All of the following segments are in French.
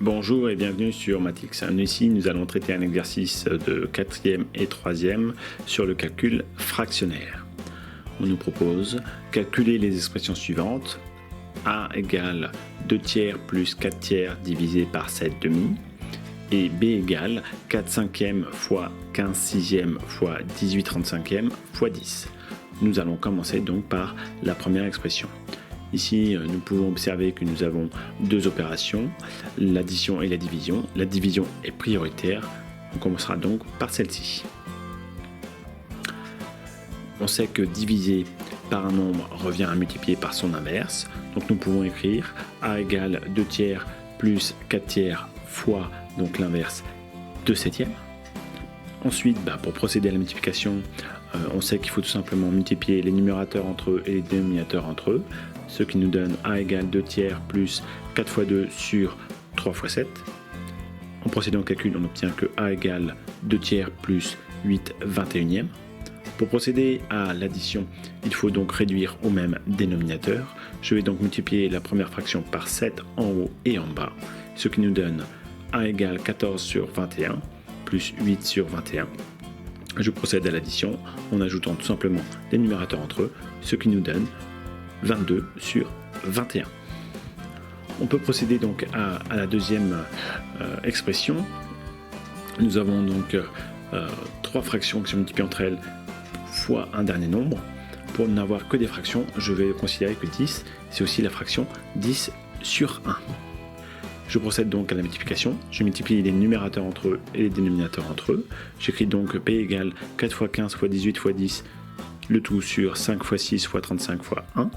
Bonjour et bienvenue sur Matix. Ici, nous allons traiter un exercice de 4e et 3e sur le calcul fractionnaire. On nous propose calculer les expressions suivantes. A égale 2 tiers plus 4 tiers divisé par 7 demi. Et B égale 4 cinquièmes fois 15 sixièmes fois 18 35e fois 10. Nous allons commencer donc par la première expression. Ici, nous pouvons observer que nous avons deux opérations, l'addition et la division. La division est prioritaire. On commencera donc par celle-ci. On sait que diviser par un nombre revient à multiplier par son inverse. Donc nous pouvons écrire A égale 2 tiers plus 4 tiers fois donc l'inverse 2 septièmes. Ensuite, pour procéder à la multiplication, on sait qu'il faut tout simplement multiplier les numérateurs entre eux et les dénominateurs entre eux, ce qui nous donne A égale 2 tiers plus 4 fois 2 sur 3 fois 7. En procédant au calcul, on obtient que A égale 2 tiers plus 8 21e. Pour procéder à l'addition, il faut donc réduire au même dénominateur. Je vais donc multiplier la première fraction par 7 en haut et en bas, ce qui nous donne A égale 14 sur 21 plus 8 sur 21. Je procède à l'addition en ajoutant tout simplement les numérateurs entre eux, ce qui nous donne 22 sur 21. On peut procéder donc à la deuxième expression. Nous avons donc trois fractions qui sont multipliées entre elles fois un dernier nombre. Pour n'avoir que des fractions, je vais considérer que 10, c'est aussi la fraction 10 sur 1. Je procède donc à la multiplication, je multiplie les numérateurs entre eux et les dénominateurs entre eux. J'écris donc P égale 4 fois 15 fois 18 fois 10, le tout sur 5 fois 6 fois 35 fois 1.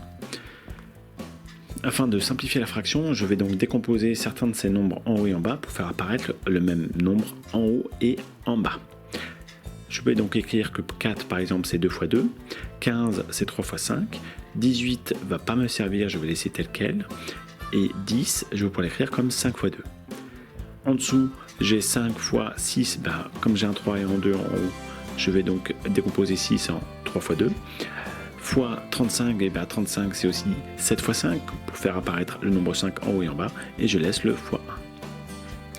Afin de simplifier la fraction, je vais donc décomposer certains de ces nombres en haut et en bas pour faire apparaître le même nombre en haut et en bas. Je peux donc écrire que 4 par exemple c'est 2 fois 2, 15 c'est 3 fois 5, 18 va pas me servir, je vais laisser tel quel, et 10 je vais pouvoir l'écrire comme 5 fois 2. En dessous j'ai 5 fois 6, comme j'ai un 3 et un 2 en haut, je vais donc décomposer 6 en 3 fois 2. Fois 35, et 35 c'est aussi 7 fois 5 pour faire apparaître le nombre 5 en haut et en bas, et je laisse le fois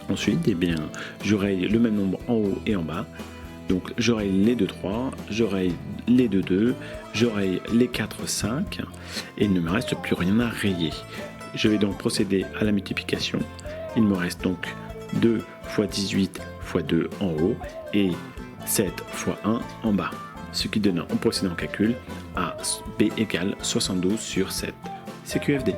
1. Ensuite, j'aurai le même nombre en haut et en bas, donc j'aurai les 2 3, j'aurai les 2 2, j'aurai les 4 5, et il ne me reste plus rien à rayer. Je vais donc procéder à la multiplication, il me reste donc 2 fois 18 fois 2 en haut, et 7 fois 1 en bas. Ce qui donne en procédant au calcul à B égale 72 sur 7. C'est QFD.